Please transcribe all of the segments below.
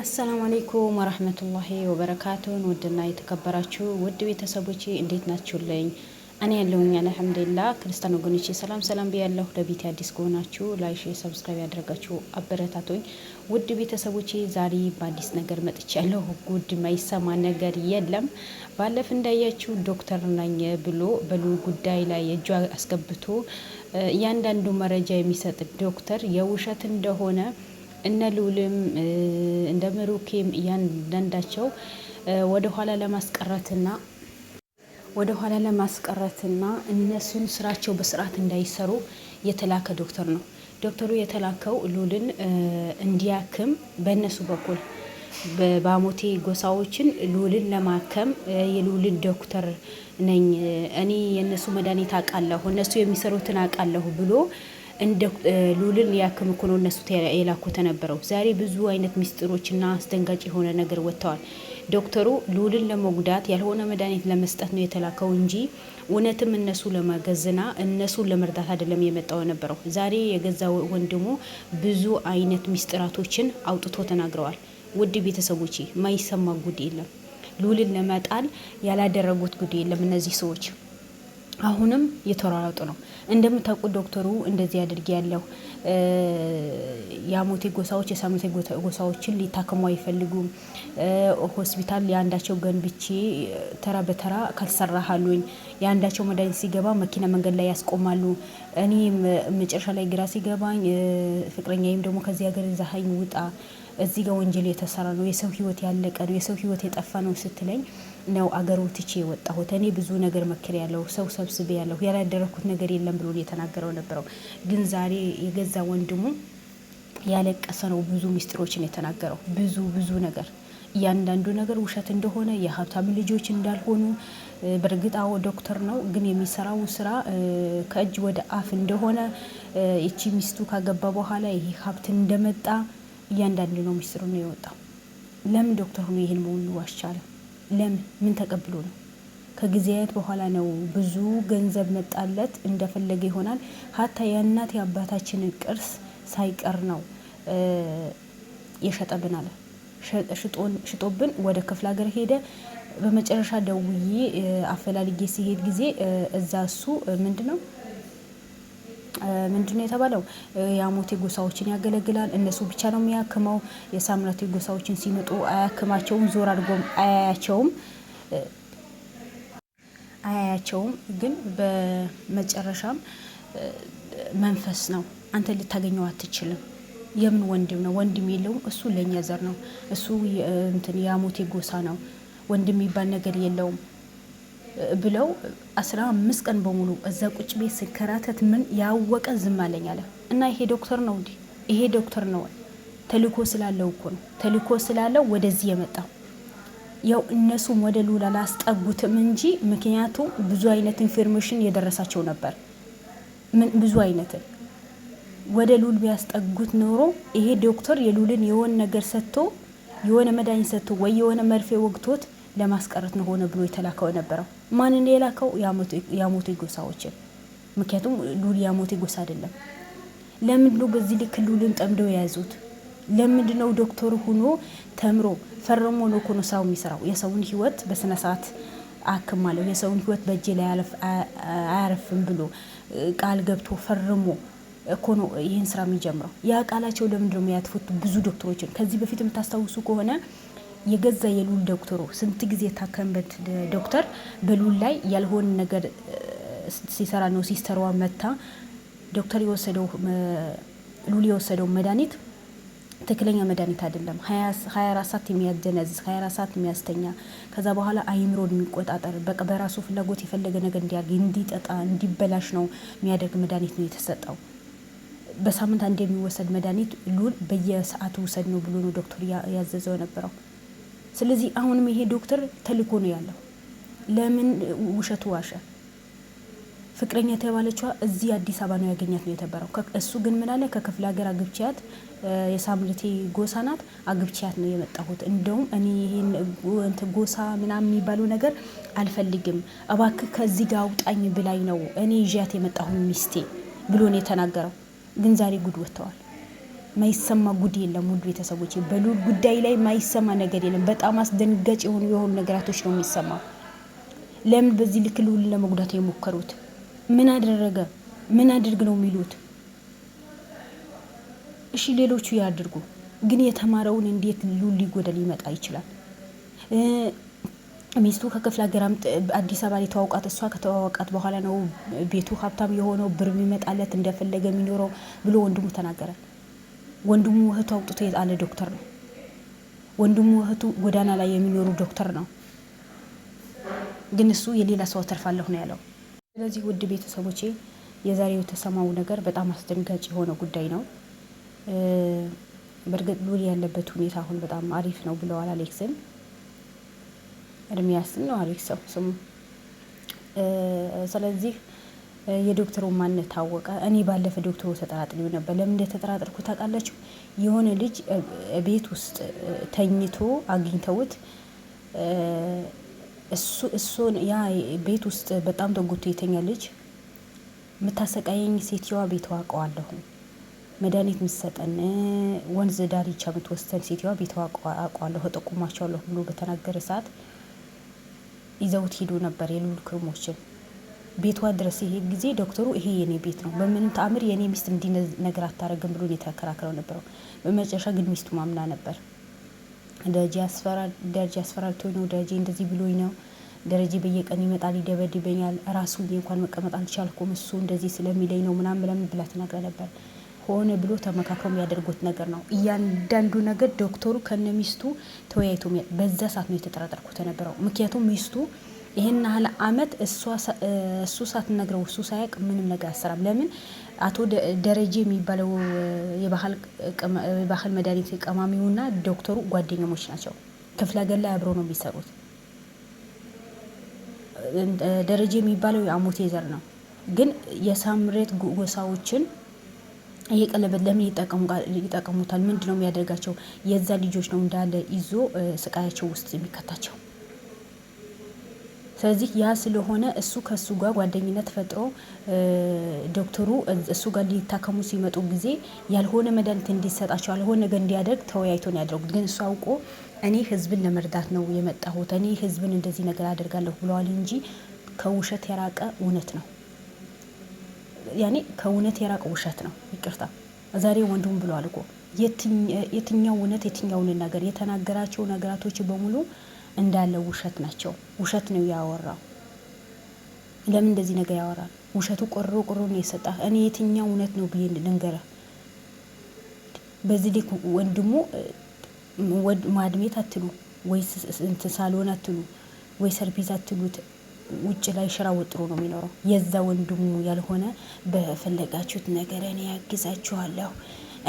አሰላሙ አለይኩም ወራህመቱላሂ ወበረካቱሁ ውድና የተከበራችሁ ውድ ቤተሰቦቼ እንዴት ናችሁልኝ? እኔ ያለሁኝ አልሐምዱሊላህ። ክርስቲያን ወገኖቼ ሰላም ብያለሁ። ለቤት አዲስ ከሆናችሁ ላይክ፣ ሰብስክራይብ ያደረጋችሁ አበረታቶኝ። ውድ ቤተሰቦቼ ዛሬ በአዲስ ነገር መጥቻለሁ። ጉድ ማይሰማ ነገር የለም። ባለፈ እንዳያችሁ ዶክተር ነኝ ብሎ በሉ ጉዳይ ላይ እጁ አስገብቶ እያንዳንዱ መረጃ የሚሰጥ ዶክተር የውሸት እንደሆነ እነ ሉልም እንደ ምሩኬም እያንዳንዳቸው ወደ ኋላ ለማስቀረትና እነሱን ስራቸው በስርዓት እንዳይሰሩ የተላከ ዶክተር ነው። ዶክተሩ የተላከው ሉልን እንዲያክም በእነሱ በኩል በባሞቴ ጎሳዎችን ሉልን ለማከም የሉልን ዶክተር ነኝ እኔ የነሱ መድኃኒት አውቃለሁ እነሱ የሚሰሩትን አውቃለሁ ብሎ እንደ ሉልን ሊያክም እኮ ነው እነሱ የላኩት ነበረው። ዛሬ ብዙ አይነት ሚስጥሮችና አስደንጋጭ የሆነ ነገር ወጥተዋል። ዶክተሩ ሉልን ለመጉዳት ያልሆነ መድኃኒት ለመስጠት ነው የተላከው እንጂ እውነትም እነሱ ለማገዝና እነሱን ለመርዳት አይደለም የመጣው ነበረው። ዛሬ የገዛ ወንድሙ ብዙ አይነት ሚስጥራቶችን አውጥቶ ተናግረዋል። ውድ ቤተሰቦቼ ማይሰማ ጉድ የለም። ሉልን ለመጣል ያላደረጉት ጉድ የለም እነዚህ ሰዎች። አሁንም የተራራጡ ነው። እንደምታውቁት ዶክተሩ እንደዚህ አድርጌ ያለው የአሞቴ ጎሳዎች የሳሞቴ ጎሳዎችን ሊታከሙ አይፈልጉም። ሆስፒታል የአንዳቸው ገንብቼ ተራ በተራ ካልሰራሃሉኝ የአንዳቸው መድኃኒት ሲገባ መኪና መንገድ ላይ ያስቆማሉ። እኔ መጨረሻ ላይ ግራ ሲገባኝ ፍቅረኛዬም ደግሞ ከዚህ ሀገር ዛሀኝ ውጣ እዚህ ጋር ወንጀል የተሰራ ነው፣ የሰው ህይወት ያለቀ ነው፣ የሰው ህይወት የጠፋ ነው ስትለኝ ነው አገሩ ትቼ የወጣሁት። እኔ ብዙ ነገር መክር ያለው ሰው ሰብስቤ ያለው ያላደረኩት ነገር የለም ብሎ የተናገረው ነበረው። ግን ዛሬ የገዛ ወንድሙ ያለቀሰ ነው። ብዙ ሚስጥሮችን የተናገረው ብዙ ነገር እያንዳንዱ ነገር ውሸት እንደሆነ የሀብታም ልጆች እንዳልሆኑ በእርግጥ አዎ ዶክተር ነው፣ ግን የሚሰራው ስራ ከእጅ ወደ አፍ እንደሆነ እቺ ሚስቱ ካገባ በኋላ ይሄ ሀብት እንደመጣ እያንዳንዱ ነው ሚስጥሩ ነው የወጣው። ለምን ዶክተር ሆኖ ይሄን መሆኑ ዋሻለ? ለምን ምን ተቀብሎ ነው? ከጊዜያት በኋላ ነው ብዙ ገንዘብ መጣለት እንደፈለገ ይሆናል። ሀታ የእናት የአባታችን ቅርስ ሳይቀር ነው የሸጠብን አለ። ሽጦብን ወደ ክፍለ ሀገር ሄደ። በመጨረሻ ደውዬ አፈላልጌ ሲሄድ ጊዜ እዛ እሱ ምንድነው የተባለው የአሞቴ ጎሳዎችን ያገለግላል። እነሱ ብቻ ነው የሚያክመው። የሳምራቴ ጎሳዎችን ሲመጡ አያክማቸውም። ዞር አድርጎም አያያቸውም። ግን በመጨረሻም መንፈስ ነው፣ አንተ ልታገኘው አትችልም። የምን ወንድም ነው? ወንድም የለውም። እሱ ለኛ ዘር ነው። እሱ የአሞቴ ጎሳ ነው። ወንድም የሚባል ነገር የለውም ብለው 15 ቀን በሙሉ እዛ ቁጭ ቤት ስከራተት ምን ያወቀ ዝም አለኝ አለ። እና ይሄ ዶክተር ነው እንዴ? ይሄ ዶክተር ነው። ተልኮ ስላለው እኮ ነው። ተልኮ ስላለው ወደዚህ የመጣው። ያው እነሱም ወደ ሉል አላስጠጉትም እንጂ ምክንያቱም ብዙ አይነት ኢንፎርሜሽን የደረሳቸው ነበር። ብዙ አይነት ወደ ሉል ቢያስጠጉት ኖሮ ይሄ ዶክተር የሉልን የሆነ ነገር ሰጥቶ የሆነ መድኃኒት ሰጥቶ ወይ የሆነ መርፌ ወግቶት ለማስቀረት ነው ሆነ ብሎ የተላከው ነበረው። ማን እንደ የላከው? የአሞቴ ጎሳዎችን። ምክንያቱም ሉል የአሞቴ ጎሳ አይደለም። ለምንድነው በዚህ ልክ ሉልን ጠምደው የያዙት? ለምንድነው ዶክተሩ ሆኖ ተምሮ ፈርሞ ነው ኮኖ ሳው የሚሰራው? የሰውን ህይወት በስነ ሰዓት አክማለሁ፣ የሰውን ህይወት በእጄ ላይ አያረፍም ብሎ ቃል ገብቶ ፈርሞ ኮኖ ይህን ስራ የሚጀምረው። ያ ቃላቸው ለምንድነው የሚያጥፉት? ብዙ ዶክተሮችን ከዚህ በፊት የምታስታውሱ ከሆነ የገዛ የሉል ዶክተሩ ስንት ጊዜ የታከመበት ዶክተር በሉል ላይ ያልሆነ ነገር ሲሰራ ነው ሲስተርዋ መታ ዶክተር ሉል የወሰደው መድኃኒት ትክክለኛ መድኃኒት አይደለም። 24 ሰዓት የሚያደነዝዝ 24 ሰዓት የሚያስተኛ ከዛ በኋላ አይምሮን የሚቆጣጠር በቃ በራሱ ፍላጎት የፈለገ ነገር እንዲያርግ እንዲጠጣ እንዲበላሽ ነው የሚያደርግ መድኃኒት ነው የተሰጠው። በሳምንት አንድ የሚወሰድ መድኃኒት ሉል በየሰዓቱ ውሰድ ነው ብሎ ነው ዶክተር ያዘዘው ነበረው። ስለዚህ አሁንም ይሄ ዶክተር ተልኮ ነው ያለው። ለምን ውሸቱ ዋሸ? ፍቅረኛ የተባለችዋ እዚህ አዲስ አበባ ነው ያገኛት ነው የተባለው። እሱ ግን ምን አለ? ከክፍለ ሀገር አግብቻት የሳምራቴ ጎሳ ናት አግብቻት ነው የመጣሁት። እንደውም እኔ ይሄን ጎሳ ምናምን የሚባለው ነገር አልፈልግም፣ እባክህ ከዚህ ጋር አውጣኝ ብላኝ ነው እኔ ይዣት የመጣሁ ሚስቴ ብሎ ነው የተናገረው። ግን ዛሬ ጉድ ወጥተዋል። ማይሰማ ጉድ የለም። ውድ ቤተሰቦቼ በሉል ጉዳይ ላይ ማይሰማ ነገር የለም። በጣም አስደንጋጭ የሆኑ ነገራቶች ነው የሚሰማው። ለምን በዚህ ልክ ሉል ለመጉዳት የሞከሩት? ምን አደረገ? ምን አድርግ ነው የሚሉት? እሺ ሌሎቹ ያድርጉ፣ ግን የተማረውን እንዴት ሉል ሊጎዳ ሊመጣ ይችላል? ሚስቱ ከክፍለ ሀገር አዲስ አበባ ላይ ተዋውቃት፣ እሷ ከተዋወቃት በኋላ ነው ቤቱ ሀብታም የሆነው ብር የሚመጣለት እንደፈለገ የሚኖረው ብሎ ወንድሙ ተናገረ። ወንድሙ እህቱ አውጥቶ የጣለ ዶክተር ነው። ወንድሙ እህቱ ጎዳና ላይ የሚኖሩ ዶክተር ነው። ግን እሱ የሌላ ሰው አተርፋለሁ ነው ያለው። ስለዚህ ውድ ቤተሰቦቼ የዛሬው የተሰማው ነገር በጣም አስደንጋጭ የሆነ ጉዳይ ነው። በእርግጥ ሉል ያለበት ሁኔታ አሁን በጣም አሪፍ ነው ብለዋል አሌክስን። እድሜያስን ነው አሪፍ ሰው ስሙ። ስለዚህ የዶክተሩ ማንነት ታወቀ። እኔ ባለፈ ዶክተሩ ተጠራጥሬው ነበር። ለምን እንደተጠራጠርኩ ታውቃላችሁ? የሆነ ልጅ ቤት ውስጥ ተኝቶ አግኝተውት እሱን ያ ቤት ውስጥ በጣም ተጎድቶ የተኛ ልጅ የምታሰቃየኝ ሴትዮዋ ቤቷ አውቀዋለሁ፣ መድኃኒት የምትሰጠን ወንዝ ዳርቻ የምትወስደን ሴትዮዋ ቤቷ አውቀዋለሁ፣ እጠቁማቸዋለሁ ብሎ በተናገረ ሰዓት ይዘውት ሄዶ ነበር የሉል ክርሞችን ቤቷ ድረስ። ይሄ ጊዜ ዶክተሩ ይሄ የኔ ቤት ነው፣ በምንም ተአምር የኔ ሚስት እንዲህ ነገር አታረግም ብሎ የተከራከረው ነበረው። በመጨረሻ ግን ሚስቱ ማምና ነበር። ደረጃ አስፈራርቶኝ ነው፣ ደረጃ እንደዚህ ብሎኝ ነው፣ ደረጃ በየቀን ይመጣል ይደበድበኛል፣ ራሱ እንኳን መቀመጥ አልቻልኩም፣ እሱ እንደዚህ ስለሚለኝ ነው ምናምን ብላ ተናግራ ነበር። ሆነ ብሎ ተመካክረው የሚያደርጉት ነገር ነው። እያንዳንዱ ነገር ዶክተሩ ከነ ሚስቱ ተወያይቶ በዛ ሰዓት ነው የተጠራጠርኩት የነበረው። ምክንያቱም ሚስቱ ይሄን ያህል አመት እሱ ሳትነግረው እሱ ሳያውቅ ምንም ነገር አሰራም። ለምን አቶ ደረጀ የሚባለው የባህል መድኃኒት ቀማሚውና ዶክተሩ ጓደኛሞች ናቸው። ክፍለ ሀገር ላይ አብረው ነው የሚሰሩት። ደረጀ የሚባለው የአሞቴ ዘር ነው። ግን የሳምሬት ጎሳዎችን እየቀለበት ለምን ይጠቀሙታል? ምንድነው የሚያደርጋቸው? የዛ ልጆች ነው እንዳለ ይዞ ስቃያቸው ውስጥ የሚከታቸው። ስለዚህ ያ ስለሆነ እሱ ከሱ ጋር ጓደኝነት ፈጥሮ ዶክተሩ እሱ ጋር ሊታከሙ ሲመጡ ጊዜ ያልሆነ መድኃኒት እንዲሰጣቸው ያልሆነ ነገር እንዲያደርግ ተወያይቶ ነው ያደረጉት። ግን እሱ አውቆ እኔ ህዝብን ለመርዳት ነው የመጣሁት፣ እኔ ህዝብን እንደዚህ ነገር አደርጋለሁ ብለዋል እንጂ ከውሸት የራቀ እውነት ነው። ያኔ ከእውነት የራቀ ውሸት ነው። ይቅርታ ዛሬ ወንድም ብለዋል እኮ የትኛው እውነት የትኛው ነገር የተናገራቸው ነገራቶች በሙሉ እንዳለ ውሸት ናቸው። ውሸት ነው ያወራው። ለምን እንደዚህ ነገር ያወራል? ውሸቱ ቆሮ ነው የሰጣ። እኔ የትኛው እውነት ነው ብዬ ልንገራ? በዚህ ልክ ወንድሙ ማድሜት አትሉ ወይ እንትን ሳሎን አትሉ ወይ ሰርቪስ አትሉት፣ ውጭ ላይ ሽራ ወጥሮ ነው የሚኖረው። የዛ ወንድሙ ያልሆነ በፈለጋችሁት ነገር እኔ ያግዛችኋለሁ፣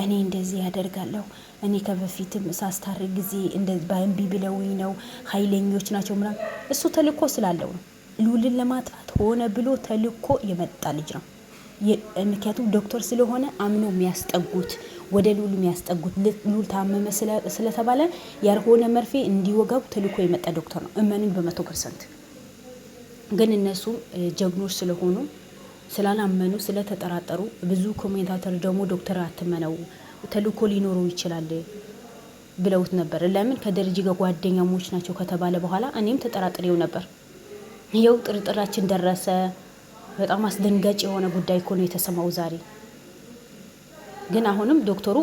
እኔ እንደዚህ ያደርጋለሁ፣ እኔ ከበፊትም ሳስታርቅ ጊዜ እንደዚህ ባንቢ ብለውኝ ነው፣ ኃይለኞች ናቸው ምናምን። እሱ ተልኮ ስላለው ነው። ሉልን ለማጥፋት ሆነ ብሎ ተልኮ የመጣ ልጅ ነው። ምክንያቱም ዶክተር ስለሆነ አምኖ የሚያስጠጉት ወደ ሉል የሚያስጠጉት ሉል ታመመ ስለተባለ ያልሆነ መርፌ እንዲወጋው ተልኮ የመጣ ዶክተር ነው። እመኑኝ በ100%። ግን እነሱ ጀግኖች ስለሆኑ ስላላመኑ ስለተጠራጠሩ ብዙ ኮሜንታተር ደግሞ ዶክተር አትመነው ተልኮ ሊኖረው ይችላል ብለውት ነበር። ለምን ከደረጃ ጋር ጓደኛሞች ናቸው ከተባለ በኋላ እኔም ተጠራጥሬው ነበር። ይኸው ጥርጥራችን ደረሰ። በጣም አስደንጋጭ የሆነ ጉዳይ እኮ ነው የተሰማው ዛሬ። ግን አሁንም ዶክተሩ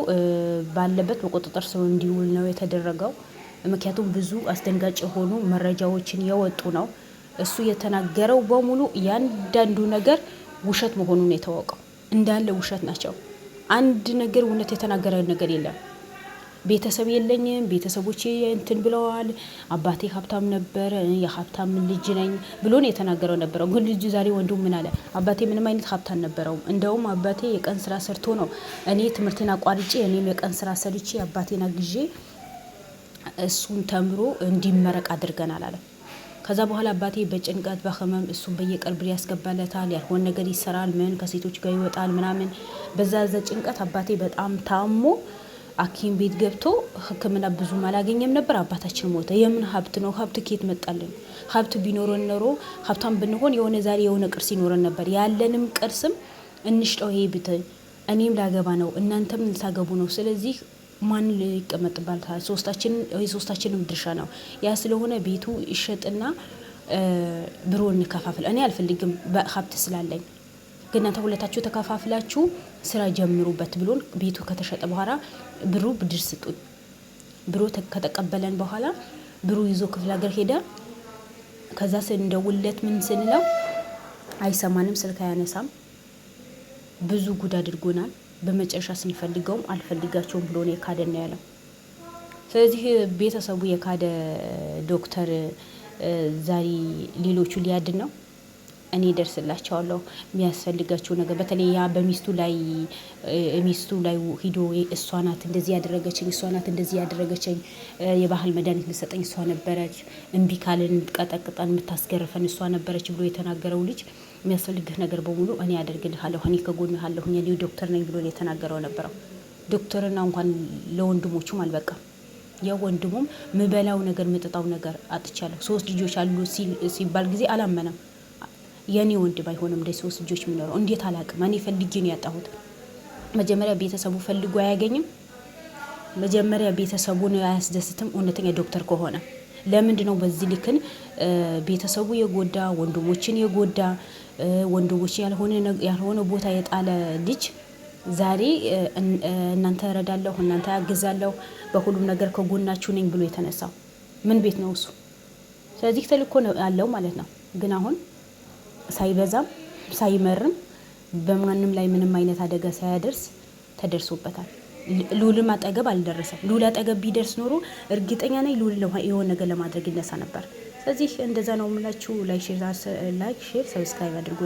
ባለበት በቁጥጥር ስር እንዲውል ነው የተደረገው። ምክንያቱም ብዙ አስደንጋጭ የሆኑ መረጃዎችን የወጡ ነው። እሱ የተናገረው በሙሉ ያንዳንዱ ነገር ውሸት መሆኑን የታወቀው እንዳለ ውሸት ናቸው። አንድ ነገር እውነት የተናገረ ነገር የለም። ቤተሰብ የለኝም፣ ቤተሰቦቼ እንትን ብለዋል፣ አባቴ ሀብታም ነበር፣ የሀብታም ልጅ ነኝ ብሎ ነው የተናገረው ነበረው። ግን ልጁ ዛሬ ወንድሙ ምን አለ? አባቴ ምንም አይነት ሀብት አልነበረውም። እንደውም አባቴ የቀን ስራ ሰርቶ ነው እኔ ትምህርቴን አቋርጬ እኔም የቀን ስራ ሰርቼ አባቴን አግዤ እሱን ተምሮ እንዲመረቅ አድርገናል አለ። ከዛ በኋላ አባቴ በጭንቀት በህመም እሱን በየቀን ብር ያስገባለታል፣ ያልሆነ ነገር ይሰራል፣ ምን ከሴቶች ጋር ይወጣል ምናምን። በዛ ጭንቀት አባቴ በጣም ታሞ ሐኪም ቤት ገብቶ ሕክምና ብዙም አላገኘም ነበር። አባታችን ሞተ። የምን ሀብት ነው? ሀብት ከየት መጣልን? ሀብት ቢኖረን ኖሮ ሀብታም ብንሆን የሆነ ዛሬ የሆነ ቅርስ ይኖረን ነበር። ያለንም ቅርስም እንሽጠው ይሄ እኔም ላገባ ነው፣ እናንተም ልታገቡ ነው። ስለዚህ ማን ሊቀመጥባታል? የሶስታችንም ድርሻ ነው። ያ ስለሆነ ቤቱ ይሸጥና ብሩ እንከፋፍል። እኔ አልፈልግም በሀብት ስላለኝ፣ ግን እናንተ ሁለታችሁ ተከፋፍላችሁ ስራ ጀምሩበት ብሎን ቤቱ ከተሸጠ በኋላ ብሩ ብድር ስጡን። ብሩ ከተቀበለን በኋላ ብሩ ይዞ ክፍለ ሀገር ሄደ። ከዛ ስንደውልለት ምን ስንለው አይሰማንም፣ ስልክ አያነሳም። ብዙ ጉድ አድርጎናል። በመጨረሻ ስንፈልገውም አልፈልጋቸውም ብሎ ነው የካደና ያለው። ስለዚህ ቤተሰቡ የካደ ዶክተር ዛሬ ሌሎቹ ሊያድን ነው። እኔ ደርስላቸዋለሁ የሚያስፈልጋቸው ነገር። በተለይ ያ በሚስቱ ላይ ሂዶ እሷ ናት እንደዚህ ያደረገችኝ፣ እሷ ናት እንደዚህ ያደረገችኝ፣ የባህል መድኃኒት ልሰጠኝ እሷ ነበረች፣ እምቢ ካልን ቀጠቅጠን የምታስገርፈን እሷ ነበረች ብሎ የተናገረው ልጅ የሚያስፈልግህ ነገር በሙሉ እኔ አደርግልሃለሁ፣ እኔ ከጎንህ አለሁ፣ እኔ ዶክተር ነኝ ብሎ የተናገረው ነበረው። ዶክተርና እንኳን ለወንድሞቹም አልበቃም። የወንድሙም ምበላው ነገር ምጥጣው ነገር አጥቻለሁ። 3 ልጆች አሉ ሲባል ጊዜ አላመነም። የኔ ወንድም አይሆንም እንደ 3 ልጆች የሚኖረው እንዴት አላቅም። እኔ ፈልጌ ነው ያጣሁት። መጀመሪያ ቤተሰቡ ፈልጎ አያገኝም። መጀመሪያ ቤተሰቡን አያስደስትም። እውነተኛ ዶክተር ከሆነ ለምንድን ነው በዚህ ልክን ቤተሰቡ የጎዳ ወንድሞችን የጎዳ ወንድሞች ያልሆነ ቦታ የጣለ ልጅ ዛሬ እናንተ እረዳለሁ፣ እናንተ ያግዛለሁ፣ በሁሉም ነገር ከጎናችሁ ነኝ ብሎ የተነሳው ምን ቤት ነው እሱ? ስለዚህ ተልኮ ነው ያለው ማለት ነው። ግን አሁን ሳይበዛም ሳይመርም በማንም ላይ ምንም አይነት አደጋ ሳያደርስ ተደርሶበታል። ሉልም አጠገብ አልደረሰም። ሉል አጠገብ ቢደርስ ኖሮ እርግጠኛ ነኝ ሉል የሆነ ነገር ለማድረግ ይነሳ ነበር። ስለዚህ እንደዛ ነው የምላችሁ። ላይክ ሼር ሰብስክራይብ አድርጉ።